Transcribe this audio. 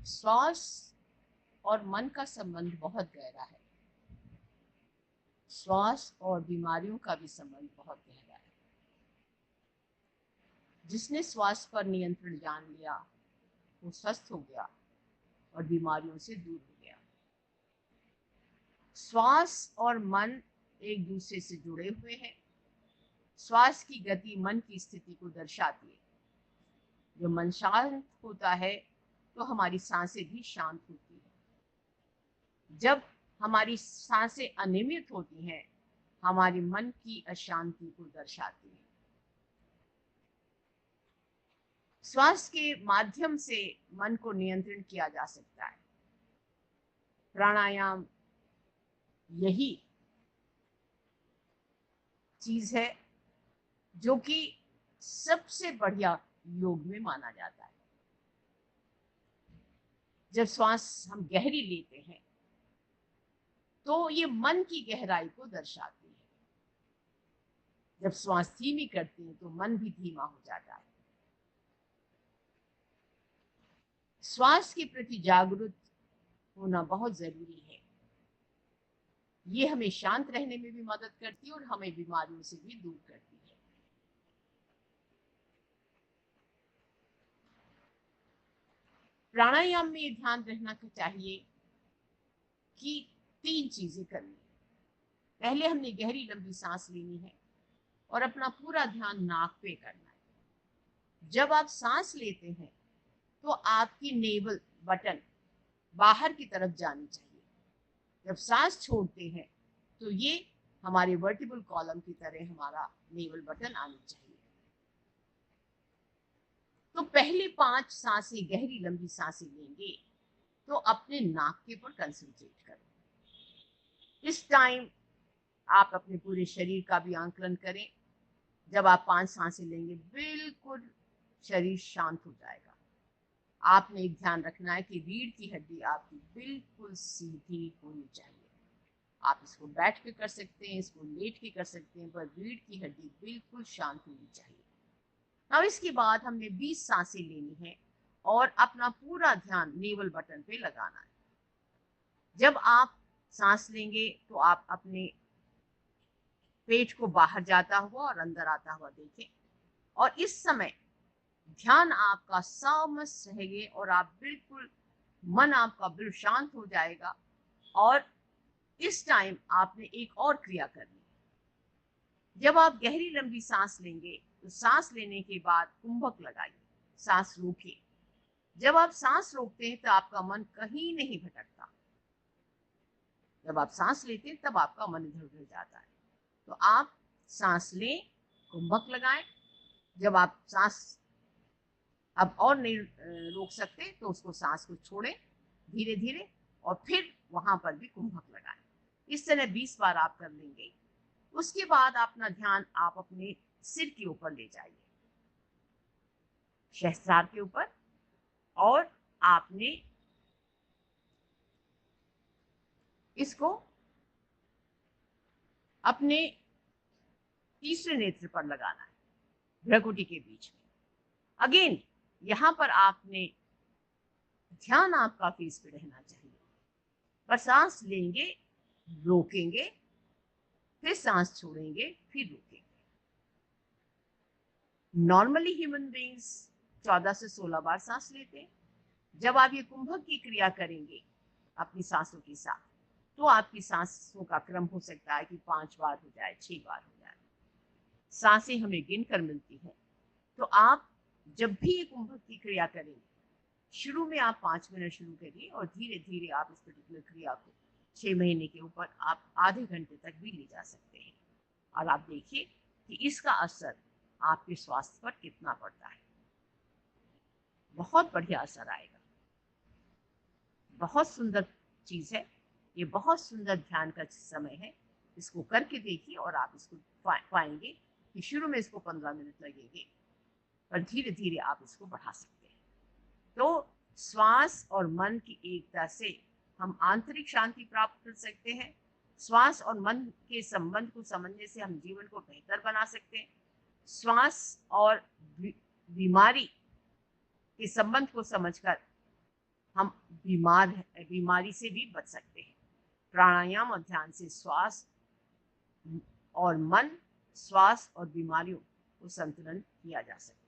श्वास और मन का संबंध बहुत गहरा है। श्वास और बीमारियों का भी संबंध बहुत गहरा है। जिसने श्वास पर नियंत्रण जान लिया वो स्वस्थ हो गया और बीमारियों से दूर हो गया। श्वास और मन एक दूसरे से जुड़े हुए हैं। श्वास की गति मन की स्थिति को दर्शाती है। जब मन शांत होता है तो हमारी सांसें भी शांत होती हैं। जब हमारी सांसें अनियमित होती हैं, हमारे मन की अशांति को दर्शाती है। श्वास के माध्यम से मन को नियंत्रण किया जा सकता है। प्राणायाम यही चीज है जो कि सबसे बढ़िया योग में माना जाता है। जब श्वास हम गहरी लेते हैं तो ये मन की गहराई को दर्शाती है। जब श्वास धीमी करते हैं तो मन भी धीमा हो जाता है। श्वास के प्रति जागरूक होना बहुत जरूरी है। ये हमें शांत रहने में भी मदद करती है और हमें बीमारियों से भी दूर करती है। प्राणायाम में ये ध्यान रखना चाहिए कि 3 चीजें करनी है। पहले हमने गहरी लंबी सांस लेनी है और अपना पूरा ध्यान नाक पे करना है। जब आप सांस लेते हैं तो आपकी नेवल बटन बाहर की तरफ जानी चाहिए। जब सांस छोड़ते हैं तो ये हमारे वर्टिब्रल कॉलम की तरह हमारा नेवल बटन आनी चाहिए। तो पहले 5 सांसें गहरी लंबी सांसें लेंगे तो अपने नाक के ऊपर कंसंट्रेट करें। इस टाइम आप अपने पूरे शरीर का भी आंकलन करें। जब आप 5 सांसें लेंगे बिल्कुल शरीर शांत हो जाएगा। आपने एक ध्यान रखना है कि रीढ़ की हड्डी आपकी बिल्कुल सीधी होनी चाहिए। आप इसको बैठ के कर सकते हैं, इसको लेट के कर सकते हैं, पर रीढ़ की हड्डी बिल्कुल शांत होनी चाहिए। अब इसके बाद हमने 20 सांसें लेनी है और अपना पूरा ध्यान नेवल बटन पे लगाना है। जब आप सांस लेंगे तो आप अपने पेट को बाहर जाता हुआ और अंदर आता हुआ देखें और इस समय ध्यान आपका सामस रहेंगे और आप बिल्कुल मन आपका बिल्कुल शांत हो जाएगा। और इस टाइम आपने एक और क्रिया करनी है। जब आप गहरी लंबी सांस लेंगे तो सांस लेने के बाद कुंभक लगाइए, सांस रोकिए। जब आप सांस रोकते हैं तो आपका मन कहीं नहीं भटकता। जब आप सांस लेते हैं तब आपका मन इधर उधर जाता है। तो आप सांस लें, कुंभक लगाएं। जब आप सांस अब और नहीं रोक सकते तो उसको सांस को छोड़ें धीरे धीरे और फिर वहां पर भी कुंभक लगाएं। इस तरह 20 बार आप कर लेंगे। उसके बाद अपना ध्यान आप अपने सिर के ऊपर ले जाइए, सहस्त्रार के ऊपर, और आपने इसको अपने तीसरे नेत्र पर लगाना है, भ्रुकुटी के बीच में। अगेन यहां पर आपने ध्यान आपका फेस पे रहना चाहिए। पर सांस लेंगे, रोकेंगे, फिर सांस छोड़ेंगे, फिर रोकेंगे। नॉर्मली ह्यूमन बीइंग्स 14 से 16 बार सांस लेते हैं। जब आप ये कुंभक की क्रिया करेंगे अपनी सांसों के साथ तो आपकी सांसों का क्रम हो सकता है कि 5 बार हो जाए, 6 बार हो जाए। सांसें हमें गिनकर मिलती हैं। तो आप जब भी ये कुंभक की क्रिया करेंगे, शुरू में आप 5 मिनट शुरू करिए और धीरे धीरे आप इस पर्टिकुलर क्रिया को 6 महीने के ऊपर आप आधे घंटे तक भी ले जा सकते हैं। और आप देखिए कि इसका असर आपके स्वास्थ्य पर कितना पड़ता है। बहुत बढ़िया असर आएगा। बहुत सुंदर चीज है ये, बहुत सुंदर ध्यान का समय है। इसको करके देखिए और आप इसको पाएंगे कि शुरू में इसको 15 मिनट लगेंगे पर धीरे धीरे आप इसको बढ़ा सकते हैं। तो श्वास और मन की एकता से हम आंतरिक शांति प्राप्त कर सकते हैं। श्वास और मन के संबंध को समझने से हम जीवन को बेहतर बना सकते हैं। श्वास और बीमारी के संबंध को समझकर हम बीमारी से भी बच सकते हैं। प्राणायाम और ध्यान से श्वास और मन, श्वास और बीमारियों को संतुलन किया जा सकता है।